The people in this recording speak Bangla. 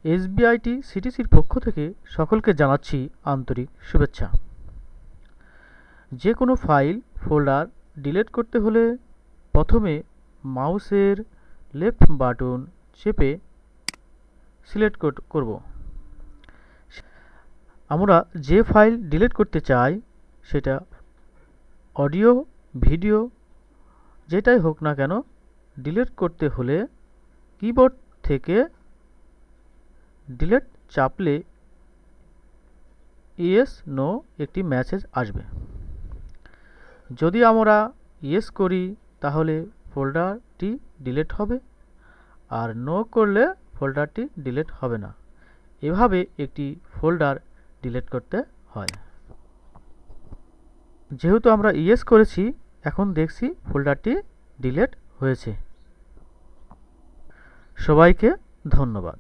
এসবিআইটি সিটিসির পক্ষ থেকে সকলকে জানাচ্ছি আন্তরিক শুভেচ্ছা। যে কোনো ফাইল ফোল্ডার ডিলিট করতে হলে প্রথমে মাউসের লেফট বাটন চেপে সিলেক্ট করব। আমরা যে ফাইল ডিলিট করতে চাই সেটা অডিও, ভিডিও যেটাই হোক না কেন, ডিলিট করতে হলে কিবোর্ড থেকে ডিলিট চাপলে ইয়েস নো একটি মেসেজ আসবে। যদি আমরা ইয়েস করি তাহলে ফোল্ডারটি ডিলিট হবে, আর নো করলে ফোল্ডারটি ডিলিট হবে না। এভাবে একটি ফোল্ডার ডিলিট করতে হয়। যেহেতু আমরা ইয়েস করেছি, এখন দেখছি ফোল্ডারটি ডিলিট হয়েছে। সবাইকে ধন্যবাদ।